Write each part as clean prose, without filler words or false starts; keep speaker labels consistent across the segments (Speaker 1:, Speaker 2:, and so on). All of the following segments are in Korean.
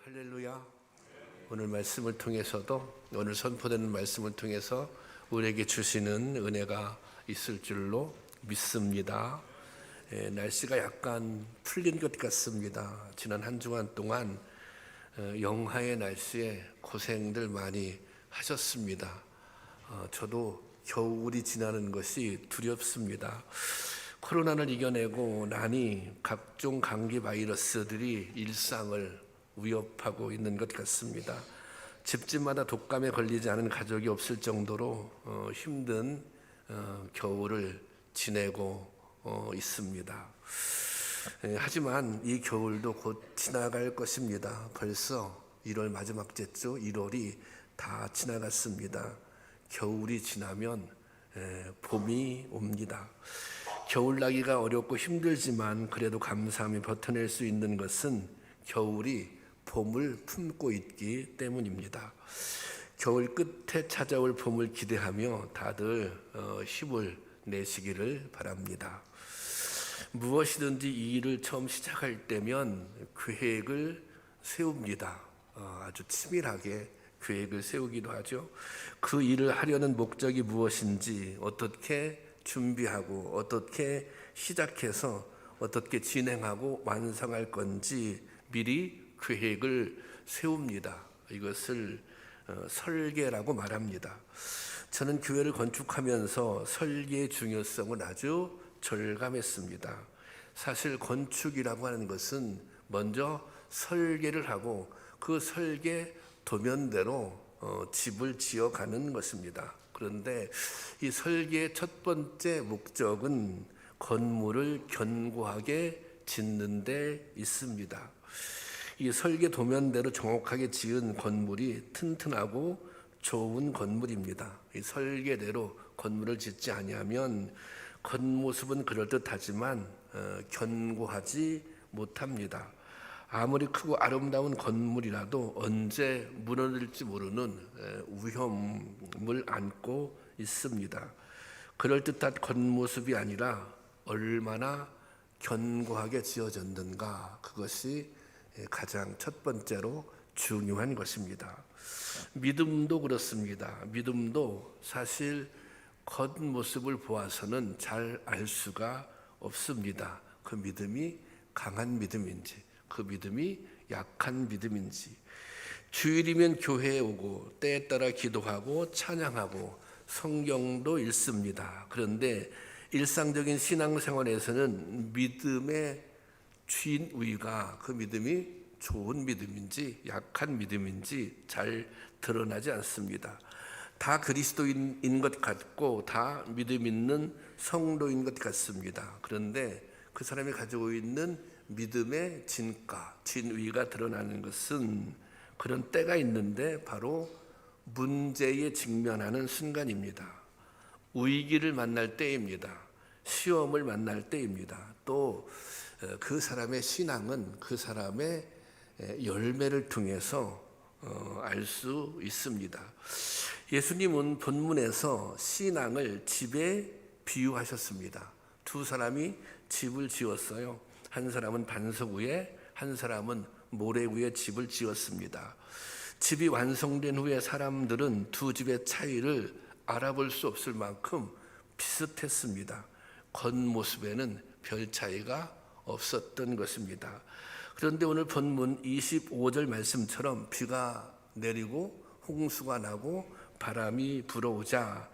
Speaker 1: 할렐루야. 오늘 말씀을 통해서도 오늘 선포되는 말씀을 통해서 우리에게 주시는 은혜가 있을 줄로 믿습니다. 날씨가 약간 풀린 것 같습니다. 지난 한 주간 동안 영하의 날씨에 고생들 많이 하셨습니다. 저도 겨울이 지나는 것이 두렵습니다. 코로나를 이겨내고 나니 각종 감기 바이러스들이 일상을 위협하고 있는 것 같습니다. 집집마다 독감에 걸리지 않은 가족이 없을 정도로 힘든 겨울을 지내고 있습니다. 하지만 이 겨울도 곧 지나갈 것입니다. 벌써 1월 마지막 주죠. 1월이 다 지나갔습니다. 겨울이 지나면 봄이 옵니다. 겨울 나기가 어렵고 힘들지만 그래도 감사함이 버텨낼 수 있는 것은 겨울이 봄을 품고 있기 때문입니다. 겨울 끝에 찾아올 봄을 기대하며 다들 힘을 내시기를 바랍니다. 무엇이든지 이 일을 처음 시작할 때면 계획을 세웁니다. 아주 치밀하게 계획을 세우기도 하죠. 그 일을 하려는 목적이 무엇인지, 어떻게 준비하고 어떻게 시작해서 어떻게 진행하고 완성할 건지 미리 계획을 세웁니다. 이것을 설계라고 말합니다. 저는 교회를 건축하면서 설계의 중요성을 아주 절감했습니다. 사실 건축이라고 하는 것은 먼저 설계를 하고 그 설계 도면대로 집을 지어가는 것입니다. 그런데 이 설계의 첫 번째 목적은 건물을 견고하게 짓는 데 있습니다. 이 설계 도면대로 정확하게 지은 건물이 튼튼하고 좋은 건물입니다. 이 설계대로 건물을 짓지 아니하면 겉모습은 그럴듯하지만 견고하지 못합니다. 아무리 크고 아름다운 건물이라도 언제 무너질지 모르는 위험을 안고 있습니다. 그럴듯한 겉모습이 아니라 얼마나 견고하게 지어졌는가, 그것이 가장 첫 번째로 중요한 것입니다. 믿음도 그렇습니다. 믿음도 사실 겉모습을 보아서는 잘 알 수가 없습니다. 그 믿음이 강한 믿음인지, 그 믿음이 약한 믿음인지. 주일이면 교회에 오고 때에 따라 기도하고 찬양하고 성경도 읽습니다. 그런데 일상적인 신앙생활에서는 믿음의 진위가, 그 믿음이 좋은 믿음인지 약한 믿음인지 잘 드러나지 않습니다. 다 그리스도인인 것 같고 다 믿음 있는 성도인 것 같습니다. 그런데 그 사람이 가지고 있는 믿음의 진가, 진위가 드러나는 것은 그런 때가 있는데 바로 문제에 직면하는 순간입니다. 위기를 만날 때입니다. 시험을 만날 때입니다. 또 그 사람의 신앙은 그 사람의 열매를 통해서 알 수 있습니다. 예수님은 본문에서 신앙을 집에 비유하셨습니다. 두 사람이 집을 지었어요. 한 사람은 반석 위에, 한 사람은 모래 위에 집을 지었습니다. 집이 완성된 후에 사람들은 두 집의 차이를 알아볼 수 없을 만큼 비슷했습니다. 겉모습에는 별 차이가 없었던 것입니다. 그런데 오늘 본문 25절 말씀처럼 비가 내리고 홍수가 나고 바람이 불어오자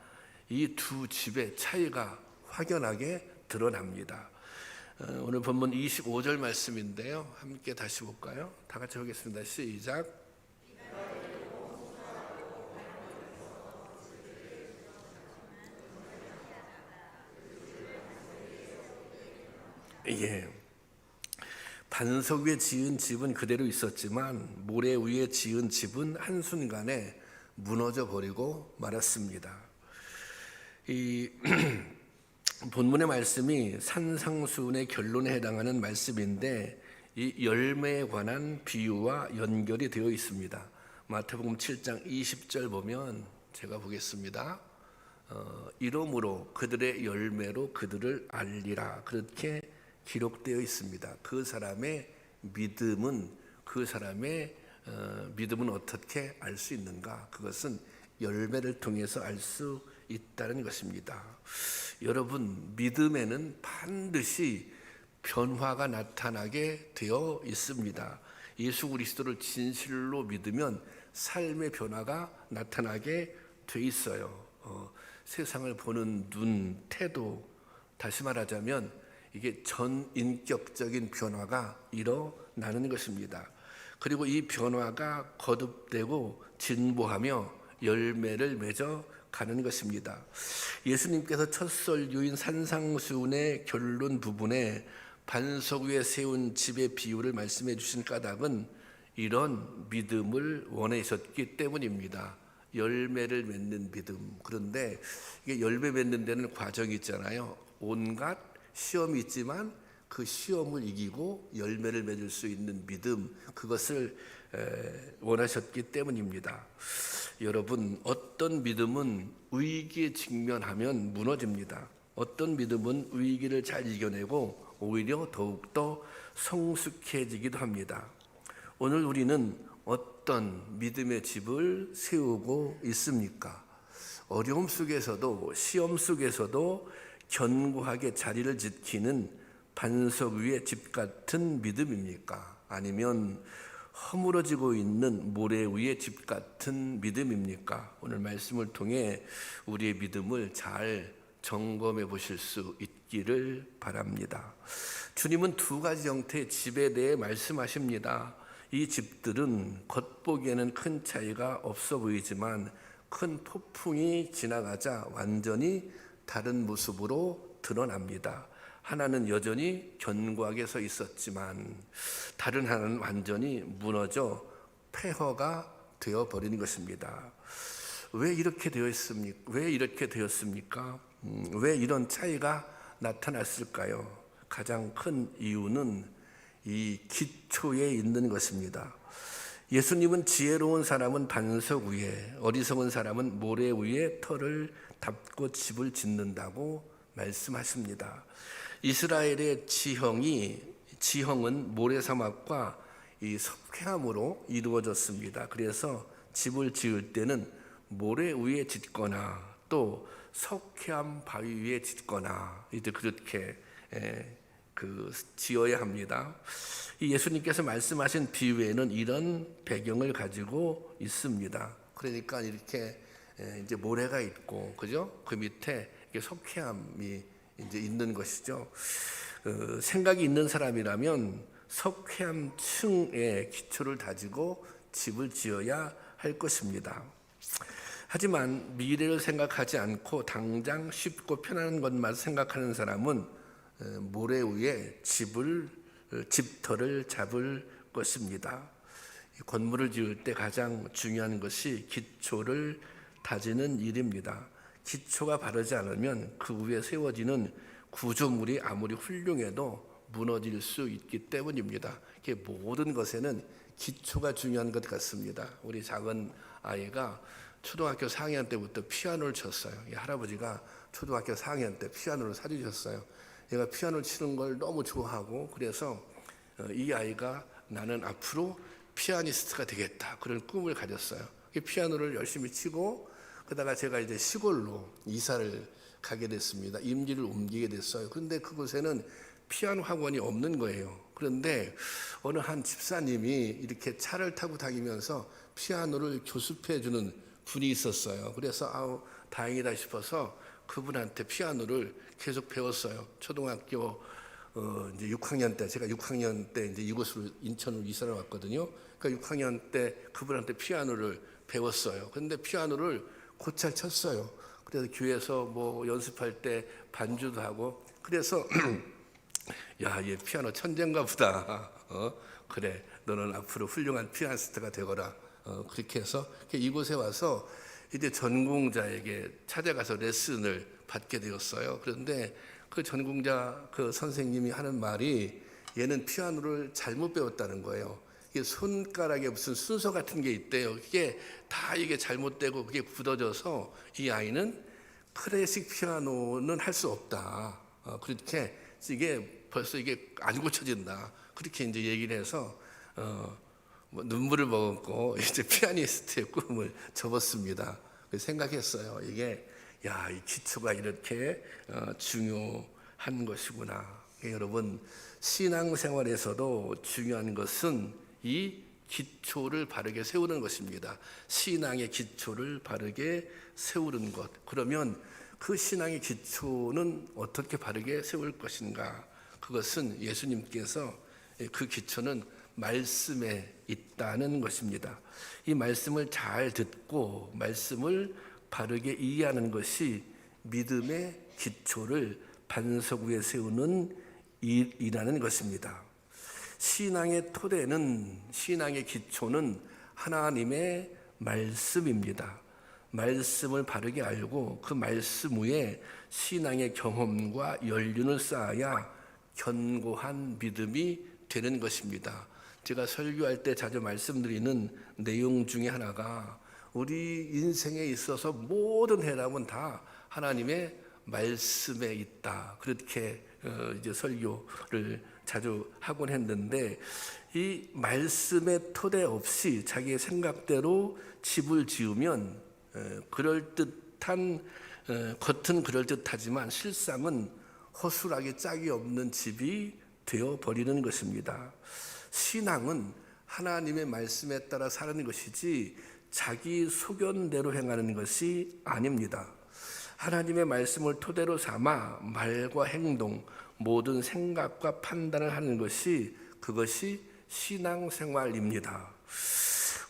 Speaker 1: 이 두 집의 차이가 확연하게 드러납니다. 오늘 본문 25절 말씀인데요. 함께 다시 볼까요? 다 같이 보겠습니다. 시작. 예. 반석 위에 지은 집은 그대로 있었지만 모래 위에 지은 집은 한순간에 무너져 버리고 말았습니다. 이 본문의 말씀이 산상수훈의 결론에 해당하는 말씀인데 이 열매에 관한 비유와 연결이 되어 있습니다. 마태복음 7장 20절 보면 제가 보겠습니다. 이러므로 그들의 열매로 그들을 알리라, 그렇게 기록되어 있습니다. 그 사람의 믿음은 그 사람의 믿음은 어떻게 알 수 있는가? 그것은 열매를 통해서 알 수 있다는 것입니다. 여러분, 믿음에는 반드시 변화가 나타나게 되어 있습니다. 예수 그리스도를 진실로 믿으면 삶의 변화가 나타나게 돼 있어요. 세상을 보는 눈, 태도, 다시 말하자면 이게 전인격적인 변화가 일어나는 것입니다. 그리고 이 변화가 거듭되고 진보하며 열매를 맺어 가는 것입니다. 예수님께서 첫설 유인 산상수훈의 결론 부분에 반석 위에 세운 집의 비유를 말씀해 주신 까닭은 이런 믿음을 원하셨기 때문입니다. 열매를 맺는 믿음. 그런데 이게 열매 맺는 데는 과정이 있잖아요. 온갖 시험이 있지만 그 시험을 이기고 열매를 맺을 수 있는 믿음, 그것을 원하셨기 때문입니다. 여러분, 어떤 믿음은 위기에 직면하면 무너집니다. 어떤 믿음은 위기를 잘 이겨내고 오히려 더욱더 성숙해지기도 합니다. 오늘 우리는 어떤 믿음의 집을 세우고 있습니까? 어려움 속에서도 시험 속에서도 견고하게 자리를 지키는 반석 위의 집 같은 믿음입니까? 아니면 허물어지고 있는 모래 위의 집 같은 믿음입니까? 오늘 말씀을 통해 우리의 믿음을 잘 점검해 보실 수 있기를 바랍니다. 주님은 두 가지 형태의 집에 대해 말씀하십니다. 이 집들은 겉보기에는 큰 차이가 없어 보이지만 큰 폭풍이 지나가자 완전히 다른 모습으로 드러납니다. 하나는 여전히 견고하게 서 있었지만 다른 하나는 완전히 무너져 폐허가 되어버리는 것입니다. 왜 이렇게 되었습니까? 왜 이런 차이가 나타났을까요? 가장 큰 이유는 이 기초에 있는 것입니다. 예수님은 지혜로운 사람은 반석 위에, 어리석은 사람은 모래 위에 터를 닦고 집을 짓는다고 말씀하십니다. 이스라엘의 지형은 모래사막과 이 석회암으로 이루어졌습니다. 그래서 집을 지을 때는 모래 위에 짓거나 또 석회암 바위 위에 짓거나 이제 그렇게 지어야 합니다. 예수님께서 말씀하신 비유에는 이런 배경을 가지고 있습니다. 그러니까 이렇게 이제 모래가 있고, 그죠? 그 밑에 석회암이 이제 있는 것이죠. 생각이 있는 사람이라면 석회암 층에 기초를 다지고 집을 지어야 할 것입니다. 하지만 미래를 생각하지 않고 당장 쉽고 편안한 것만 생각하는 사람은 모래 위에 집터를 잡을 것입니다. 건물을 지을 때 가장 중요한 것이 기초를 다지는 일입니다. 기초가 바르지 않으면 그 위에 세워지는 구조물이 아무리 훌륭해도 무너질 수 있기 때문입니다. 모든 것에는 기초가 중요한 것 같습니다. 우리 작은 아이가 초등학교 4학년 때부터 피아노를 쳤어요. 할아버지가 초등학교 4학년 때 피아노를 사주셨어요. 얘가 피아노를 치는 걸 너무 좋아하고, 그래서 이 아이가 나는 앞으로 피아니스트가 되겠다, 그런 꿈을 가졌어요. 피아노를 열심히 치고, 그러다가 제가 이제 시골로 이사를 가게 됐습니다. 임지를 옮기게 됐어요. 그런데 그곳에는 피아노 학원이 없는 거예요. 그런데 어느 한 집사님이 이렇게 차를 타고 다니면서 피아노를 교습해 주는 분이 있었어요. 그래서 다행이다 싶어서 그분한테 피아노를 계속 배웠어요. 초등학교 이제 6학년 때, 제가 6학년 때 이제 이곳으로 인천으로 이사를 왔거든요. 그러니까 6학년 때 그분한테 피아노를 배웠어요. 그런데 피아노를 곧잘 쳤어요. 그래서 교회에서 뭐 연습할 때 반주도 하고, 그래서 야, 얘 피아노 천재인가 보다. 그래, 너는 앞으로 훌륭한 피아니스트가 되거라. 그렇게 해서 이곳에 와서 이제 전공자에게 찾아가서 레슨을 받게 되었어요. 그런데 그 전공자 그 선생님이 하는 말이, 얘는 피아노를 잘못 배웠다는 거예요. 이게 손가락에 무슨 순서 같은 게 있대요. 이게 잘못되고 그게 굳어져서 이 아이는 클래식 피아노는 할 수 없다. 그렇게 이게 벌써 이게 안 고쳐진다. 그렇게 이제 얘기를 해서 눈물을 머금고 이제 피아니스트의 꿈을 접었습니다. 생각했어요. 이게 이 기초가 이렇게 중요한 것이구나. 여러분, 신앙생활에서도 중요한 것은 이 기초를 바르게 세우는 것입니다. 신앙의 기초를 바르게 세우는 것. 그러면 그 신앙의 기초는 어떻게 바르게 세울 것인가? 그것은 예수님께서 그 기초는 말씀에 있다는 것입니다. 이 말씀을 잘 듣고 말씀을 바르게 이해하는 것이 믿음의 기초를 반석 위에 세우는 일이라는 것입니다. 신앙의 토대는, 신앙의 기초는 하나님의 말씀입니다. 말씀을 바르게 알고 그 말씀 위에 신앙의 경험과 연륜을 쌓아야 견고한 믿음이 되는 것입니다. 제가 설교할 때 자주 말씀드리는 내용 중에 하나가 우리 인생에 있어서 모든 해답은 다 하나님의 말씀에 있다. 그렇게 이제 설교를 자주 하곤 했는데, 이 말씀의 토대 없이 자기의 생각대로 집을 지으면 그럴듯한 겉은 그럴듯하지만 실상은 허술하게 짝이 없는 집이 되어 버리는 것입니다. 신앙은 하나님의 말씀에 따라 사는 것이지 자기 소견대로 행하는 것이 아닙니다. 하나님의 말씀을 토대로 삼아 말과 행동, 모든 생각과 판단을 하는 것이, 그것이 신앙생활입니다.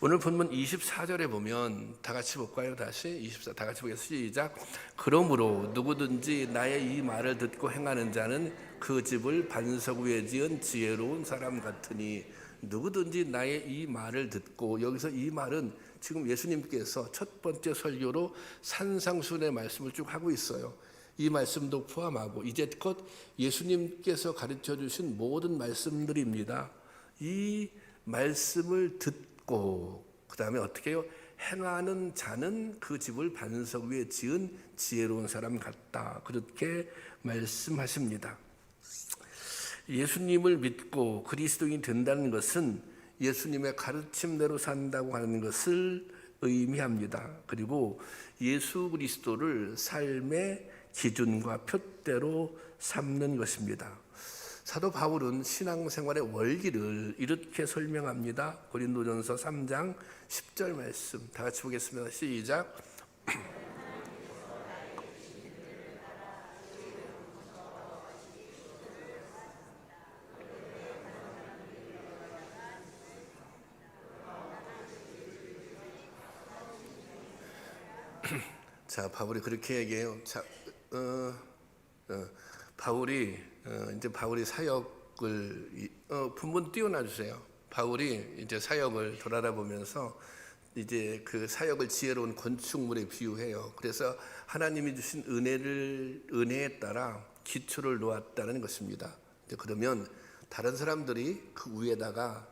Speaker 1: 오늘 본문 24절에 보면 다 같이 볼까요? 다시 24, 다 같이 보겠습니다. 시작. 그러므로 누구든지 나의 이 말을 듣고 행하는 자는 그 집을 반석 위에 지은 지혜로운 사람 같으니. 누구든지 나의 이 말을 듣고, 여기서 이 말은 지금 예수님께서 첫 번째 설교로 산상수훈의 말씀을 쭉 하고 있어요. 이 말씀도 포함하고 이제껏 예수님께서 가르쳐 주신 모든 말씀들입니다. 이 말씀을 듣고 그 다음에 어떻게 해요? 행하는 자는 그 집을 반석 위에 지은 지혜로운 사람 같다. 그렇게 말씀하십니다. 예수님을 믿고 그리스도인이 된다는 것은 예수님의 가르침대로 산다고 하는 것을 의미합니다. 그리고 예수 그리스도를 삶의 기준과 표대로 삼는 것입니다. 사도 바울은 신앙생활의 원리를 이렇게 설명합니다. 고린도전서 3장 10절 말씀 다 같이 보겠습니다. 시작. 자, 바울이 그렇게 얘기해요. 자, 바울이 사역을 본문 띄워놔 주세요. 바울이 이제 사역을 돌아다보면서 이제 그 사역을 지혜로운 건축물에 비유해요. 그래서 하나님이 주신 은혜에 따라 기초를 놓았다는 것입니다. 그러면 다른 사람들이 그 위에다가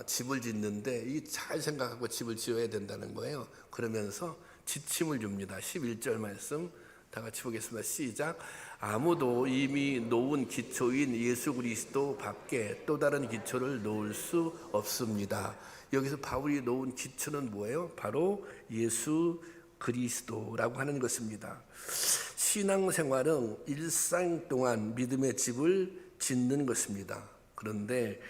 Speaker 1: 집을 짓는데 이 잘 생각하고 집을 지어야 된다는 거예요. 그러면서 지침을 줍니다. 11절 말씀 다 같이 보겠습니다. 시작. 아무도 이미 놓은 기초인 예수 그리스도 밖에 또 다른 기초를 놓을 수 없습니다. 여기서 바울이 놓은 기초는 뭐예요? 바로 예수 그리스도라고 하는 것입니다. 신앙생활은 일상 동안 믿음의 집을 짓는 것입니다. 그런데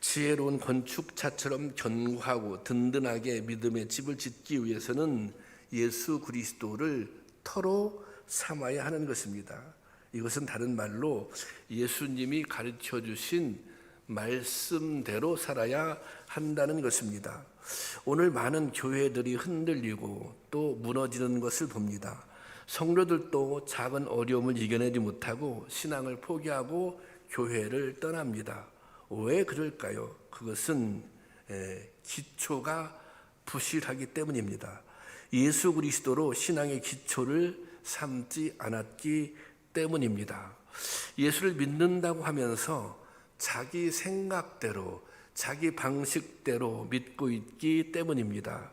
Speaker 1: 지혜로운 건축자처럼 견고하고 든든하게 믿음의 집을 짓기 위해서는 예수 그리스도를 터로 삼아야 하는 것입니다. 이것은 다른 말로 예수님이 가르쳐 주신 말씀대로 살아야 한다는 것입니다. 오늘 많은 교회들이 흔들리고 또 무너지는 것을 봅니다. 성도들도 작은 어려움을 이겨내지 못하고 신앙을 포기하고 교회를 떠납니다. 왜 그럴까요? 그것은 기초가 부실하기 때문입니다. 예수 그리스도로 신앙의 기초를 삼지 않았기 때문입니다. 예수를 믿는다고 하면서 자기 생각대로 자기 방식대로 믿고 있기 때문입니다.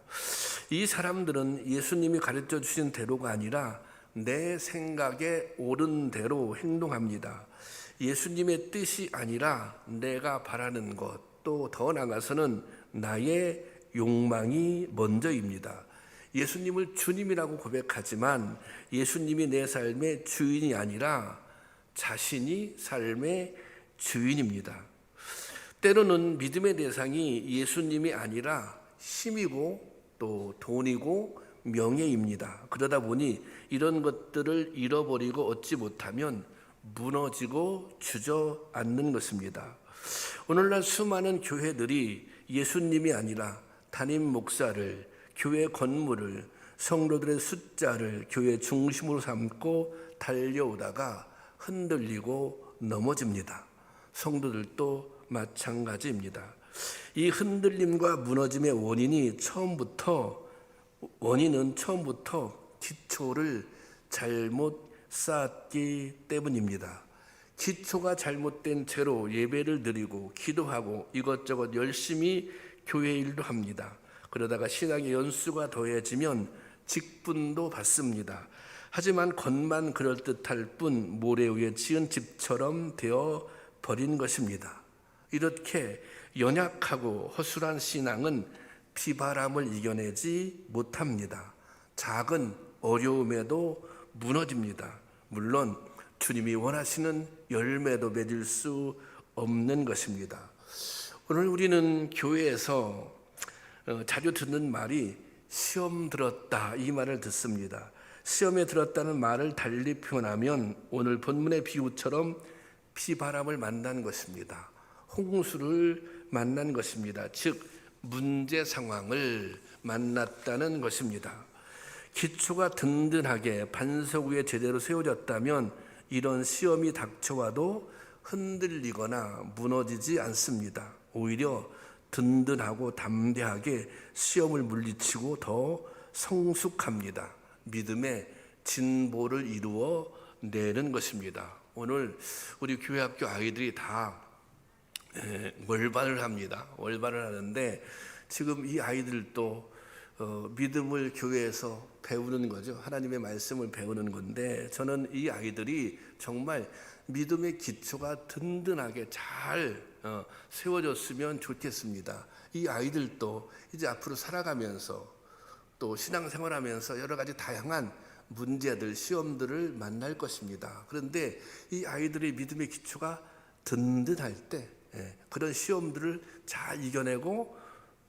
Speaker 1: 이 사람들은 예수님이 가르쳐 주신 대로가 아니라 내 생각에 옳은 대로 행동합니다. 예수님의 뜻이 아니라 내가 바라는 것, 또 더 나아가서는 나의 욕망이 먼저입니다. 예수님을 주님이라고 고백하지만 예수님이 내 삶의 주인이 아니라 자신이 삶의 주인입니다. 때로는 믿음의 대상이 예수님이 아니라 힘이고 또 돈이고 명예입니다. 그러다 보니 이런 것들을 잃어버리고 얻지 못하면 무너지고 주저앉는 것입니다. 오늘날 수많은 교회들이 예수님이 아니라 담임 목사를, 교회 건물을, 성도들의 숫자를 교회 중심으로 삼고 달려오다가 흔들리고 넘어집니다. 성도들도 마찬가지입니다. 이 흔들림과 무너짐의 원인은 처음부터 기초를 잘못 쌓았기 때문입니다. 기초가 잘못된 채로 예배를 드리고 기도하고 이것저것 열심히 교회 일도 합니다. 그러다가 신앙의 연수가 더해지면 직분도 받습니다. 하지만 겉만 그럴듯할 뿐 모래 위에 지은 집처럼 되어 버린 것입니다. 이렇게 연약하고 허술한 신앙은 비바람을 이겨내지 못합니다. 작은 어려움에도 무너집니다. 물론 주님이 원하시는 열매도 맺을 수 없는 것입니다. 오늘 우리는 교회에서 자주 듣는 말이 시험 들었다, 이 말을 듣습니다. 시험에 들었다는 말을 달리 표현하면 오늘 본문의 비유처럼 비바람을 만난 것입니다. 홍수를 만난 것입니다. 즉 문제 상황을 만났다는 것입니다. 기초가 든든하게 반석 위에 제대로 세워졌다면 이런 시험이 닥쳐와도 흔들리거나 무너지지 않습니다. 오히려 든든하고 담대하게 시험을 물리치고 더 성숙합니다. 믿음의 진보를 이루어 내는 것입니다. 오늘 우리 교회 학교 아이들이 다 월반을 합니다. 월반을 하는데 지금 이 아이들도 믿음을 교회에서 배우는 거죠. 하나님의 말씀을 배우는 건데 저는 이 아이들이 정말 믿음의 기초가 든든하게 잘 세워졌으면 좋겠습니다. 이 아이들도 이제 앞으로 살아가면서 또 신앙생활하면서 여러 가지 다양한 문제들, 시험들을 만날 것입니다. 그런데 이 아이들의 믿음의 기초가 든든할 때 그런 시험들을 잘 이겨내고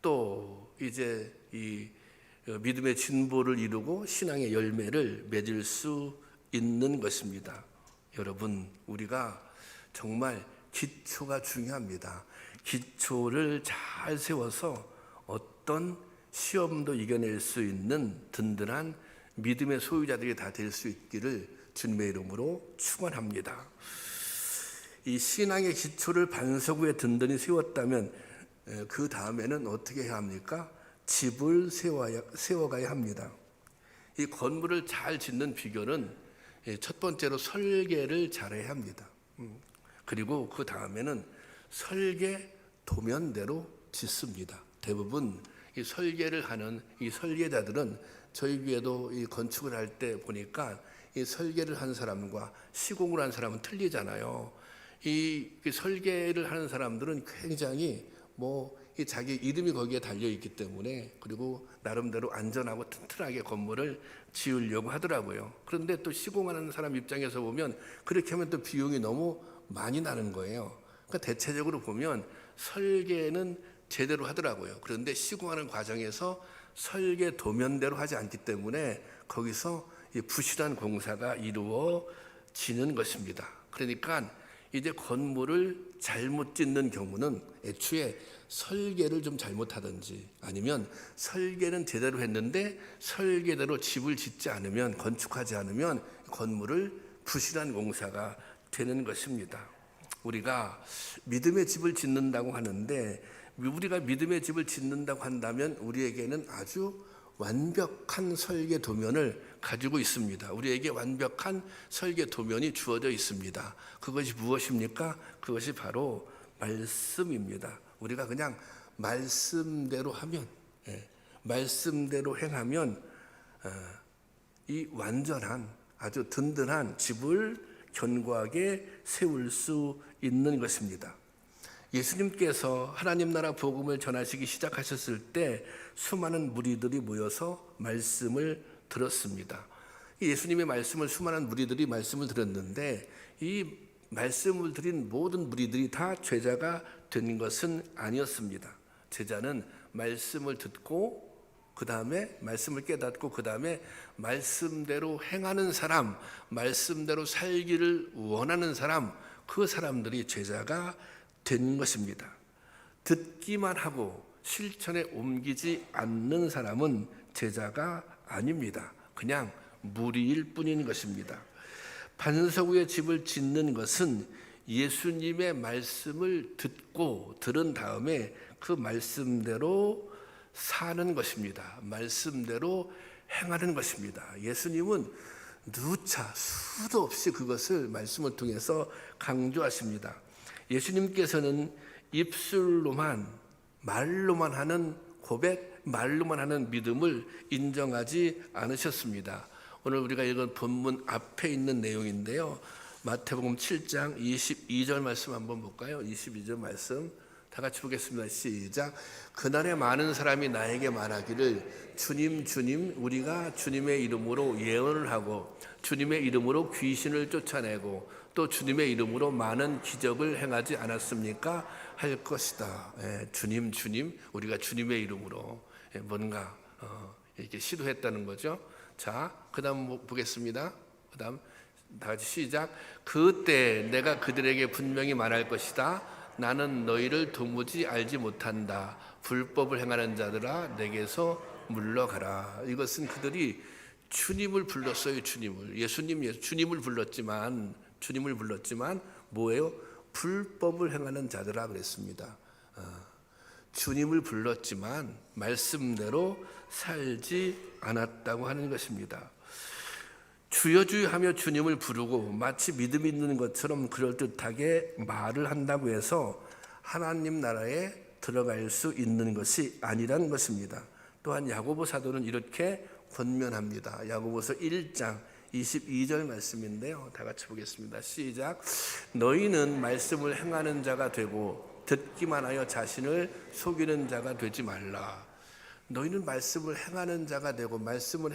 Speaker 1: 또 이제 이 믿음의 진보를 이루고 신앙의 열매를 맺을 수 있는 것입니다. 여러분, 우리가 정말 기초가 중요합니다. 기초를 잘 세워서 어떤 시험도 이겨낼 수 있는 든든한 믿음의 소유자들이 다 될 수 있기를 주님의 이름으로 축원합니다. 이 신앙의 기초를 반석 위에 든든히 세웠다면 그 다음에는 어떻게 해야 합니까? 집을 세워가야 합니다. 이 건물을 잘 짓는 비결은 첫 번째로 설계를 잘해야 합니다. 그리고 그 다음에는 설계 도면대로 짓습니다. 대부분 이 설계를 하는 이 설계자들은 저희 교회도 이 건축을 할 때 보니까 이 설계를 한 사람과 시공을 한 사람은 틀리잖아요. 이 설계를 하는 사람들은 굉장히 이 자기 이름이 거기에 달려 있기 때문에 그리고 나름대로 안전하고 튼튼하게 건물을 지으려고 하더라고요. 그런데 또 시공하는 사람 입장에서 보면 그렇게 하면 또 비용이 너무 많이 나는 거예요. 그러니까 대체적으로 보면 설계는 제대로 하더라고요. 그런데 시공하는 과정에서 설계 도면대로 하지 않기 때문에 거기서 부실한 공사가 이루어지는 것입니다. 그러니까 이제 건물을 잘못 짓는 경우는 애초에 설계를 좀 잘못하든지 아니면 설계는 제대로 했는데 설계대로 집을 짓지 않으면 건축하지 않으면 건물을 부실한 공사가 되는 것입니다. 우리가 믿음의 집을 짓는다고 하는데 우리가 믿음의 집을 짓는다고 한다면 우리에게는 아주 완벽한 설계 도면을 가지고 있습니다. 우리에게 완벽한 설계 도면이 주어져 있습니다. 그것이 무엇입니까? 그것이 바로 말씀입니다. 우리가 그냥 말씀대로 하면, 말씀대로 행하면 이 완전한 아주 든든한 집을 견고하게 세울 수 있는 것입니다. 예수님께서 하나님 나라 복음을 전하시기 시작하셨을 때 수많은 무리들이 모여서 말씀을 들었습니다. 예수님의 말씀을 수많은 무리들이 말씀을 들었는데 이 말씀을 드린 모든 무리들이 다 제자가 된 것은 아니었습니다. 제자는 말씀을 듣고 그 다음에 말씀을 깨닫고 그 다음에 말씀대로 행하는 사람, 말씀대로 살기를 원하는 사람, 그 사람들이 제자가 된 것입니다. 듣기만 하고 실천에 옮기지 않는 사람은 제자가 아닙니다. 그냥 무리일 뿐인 것입니다. 반석 위에 집을 짓는 것은 예수님의 말씀을 듣고 들은 다음에 그 말씀대로 사는 것입니다. 말씀대로 행하는 것입니다. 예수님은 누차 수도 없이 그것을 말씀을 통해서 강조하십니다. 예수님께서는 입술로만 말로만 하는 고백, 말로만 하는 믿음을 인정하지 않으셨습니다. 오늘 우리가 읽은 본문 앞에 있는 내용인데요. 마태복음 7장 22절 말씀 한번 볼까요? 22절 말씀 다 같이 보겠습니다. 시작. 그날에 많은 사람이 나에게 말하기를 주님 주님 우리가 주님의 이름으로 예언을 하고 주님의 이름으로 귀신을 쫓아내고 또 주님의 이름으로 많은 기적을 행하지 않았습니까? 할 것이다. 주님 주님 우리가 주님의 이름으로 뭔가 이렇게 시도했다는 거죠. 자, 그다음 보겠습니다. 그다음 다 같이 시작. 그때 내가 그들에게 분명히 말할 것이다. 나는 너희를 도무지 알지 못한다. 불법을 행하는 자들아 내게서 물러가라. 이것은 그들이 주님을 불렀어요. 주님을 주님을 불렀지만 뭐예요? 불법을 행하는 자들아 그랬습니다. 주님을 불렀지만 말씀대로 살지 않았다고 하는 것입니다. 주여 주여 하며 주님을 부르고 마치 믿음 있는 것처럼 그럴듯하게 말을 한다고 해서 하나님 나라에 들어갈 수 있는 것이 아니라는 것입니다. 또한 야고보 사도는 이렇게 권면합니다. 야고보서 1장 22절 말씀인데요. 다 같이 보겠습니다. 시작. 너희는 말씀을 행하는 자가 되고 듣기만 하여 자신을 속이는 자가 되지 말라. 너희는 말씀을 행하는 자가 되고 말씀을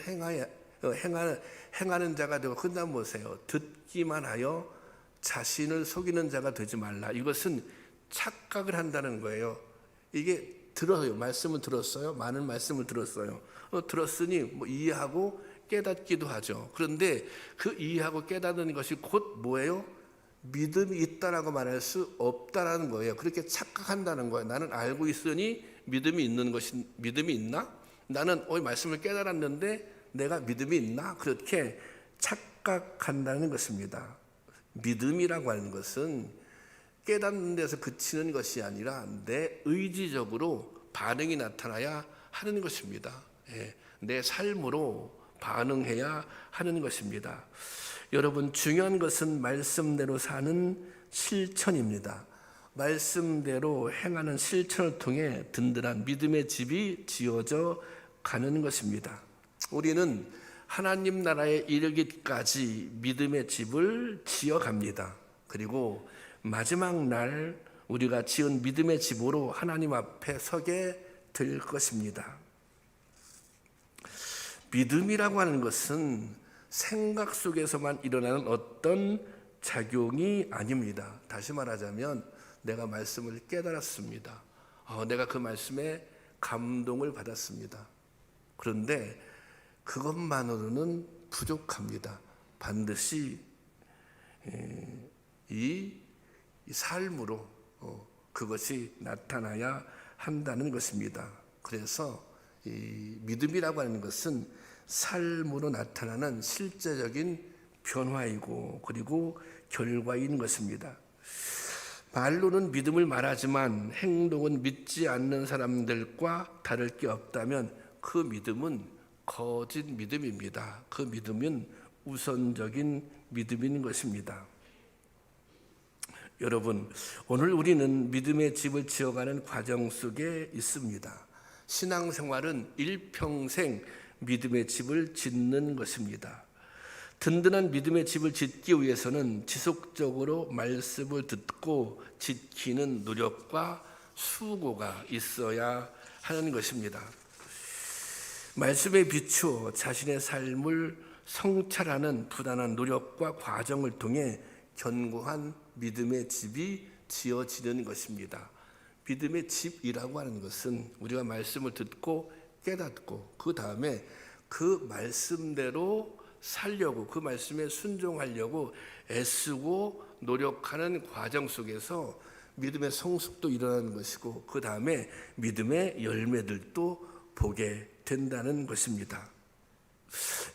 Speaker 1: 행하는 자가 되고 그다음 보세요. 듣기만 하여 자신을 속이는 자가 되지 말라. 이것은 착각을 한다는 거예요. 이게 들어요. 말씀을 들었어요. 많은 말씀을 들었어요. 들었으니 뭐 이해하고 깨닫기도 하죠. 그런데 그 이해하고 깨닫는 것이 곧 뭐예요? 믿음이 있다라고 말할 수 없다라는 거예요. 그렇게 착각한다는 거예요. 나는 알고 있으니 믿음이 있나? 나는 말씀을 깨달았는데 내가 믿음이 있나? 그렇게 착각한다는 것입니다. 믿음이라고 하는 것은 깨닫는 데서 그치는 것이 아니라 내 의지적으로 반응이 나타나야 하는 것입니다. 내 삶으로 반응해야 하는 것입니다. 여러분, 중요한 것은 말씀대로 사는 실천입니다. 말씀대로 행하는 실천을 통해 든든한 믿음의 집이 지어져 가는 것입니다. 우리는 하나님 나라에 이르기까지 믿음의 집을 지어갑니다. 그리고 마지막 날 우리가 지은 믿음의 집으로 하나님 앞에 서게 될 것입니다. 믿음이라고 하는 것은 생각 속에서만 일어나는 어떤 작용이 아닙니다. 다시 말하자면 내가 말씀을 깨달았습니다. 내가 그 말씀에 감동을 받았습니다. 그런데 그것만으로는 부족합니다. 반드시 이 삶으로 그것이 나타나야 한다는 것입니다. 그래서 이 믿음이라고 하는 것은 삶으로 나타나는 실제적인 변화이고 그리고 결과인 것입니다. 말로는 믿음을 말하지만 행동은 믿지 않는 사람들과 다를 게 없다면 그 믿음은 거짓 믿음입니다. 그 믿음은 우선적인 믿음인 것입니다. 여러분, 오늘 우리는 믿음의 집을 지어가는 과정 속에 있습니다. 신앙생활은 일평생 믿음의 집을 짓는 것입니다. 든든한 믿음의 집을 짓기 위해서는 지속적으로 말씀을 듣고 지키는 노력과 수고가 있어야 하는 것입니다. 말씀에 비추어 자신의 삶을 성찰하는 부단한 노력과 과정을 통해 견고한 믿음의 집이 지어지는 것입니다. 믿음의 집이라고 하는 것은 우리가 말씀을 듣고 깨닫고 그 다음에 그 말씀대로 살려고, 그 말씀에 순종하려고 애쓰고 노력하는 과정 속에서 믿음의 성숙도 일어나는 것이고 그 다음에 믿음의 열매들도 보게 된다는 것입니다.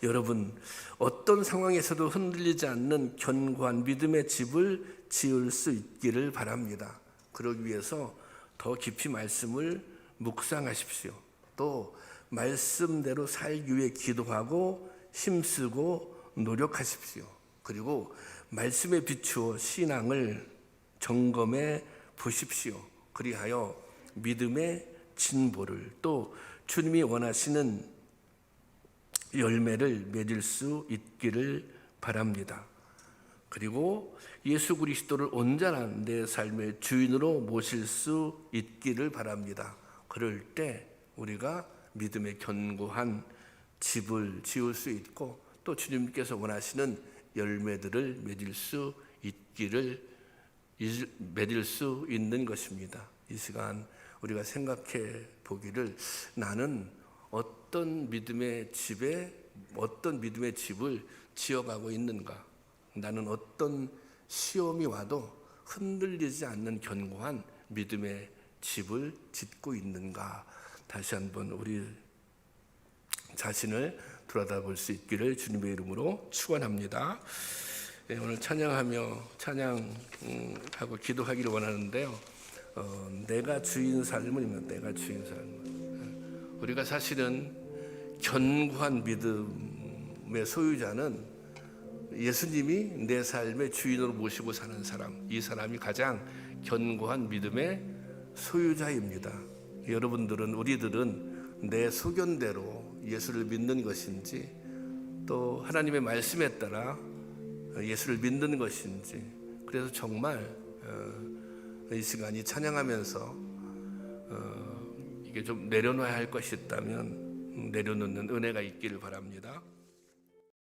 Speaker 1: 여러분, 어떤 상황에서도 흔들리지 않는 견고한 믿음의 집을 지을 수 있기를 바랍니다. 그러기 위해서 더 깊이 말씀을 묵상하십시오. 또 말씀대로 살기 위해 기도하고 힘쓰고 노력하십시오. 그리고 말씀에 비추어 신앙을 점검해 보십시오. 그리하여 믿음의 진보를 또 주님이 원하시는 열매를 맺을 수 있기를 바랍니다. 그리고 예수 그리스도를 온전한 내 삶의 주인으로 모실 수 있기를 바랍니다. 그럴 때 우리가 믿음의 견고한 집을 지을 수 있고 또 주님께서 원하시는 열매들을 맺을 수 있는 것입니다. 이 시간 우리가 생각해 보기를 나는 어떤 믿음의 집을 지어가고 있는가? 나는 어떤 시험이 와도 흔들리지 않는 견고한 믿음의 집을 짓고 있는가? 다시 한번 우리 자신을 돌아다볼 수 있기를 주님의 이름으로 축원합니다. 오늘 찬양하고 기도하기를 원하는데요. 내가 주인 삶은 내가 주인 삶. 우리가 사실은 견고한 믿음의 소유자는 예수님이 내 삶의 주인으로 모시고 사는 사람, 이 사람이 가장 견고한 믿음의 소유자입니다. 여러분들은, 우리들은 내 소견대로 예수를 믿는 것인지 또 하나님의 말씀에 따라 예수를 믿는 것인지, 그래서 정말 이 시간이 찬양하면서 이게 좀 내려놔야 할 것이 있다면 내려놓는 은혜가 있기를 바랍니다.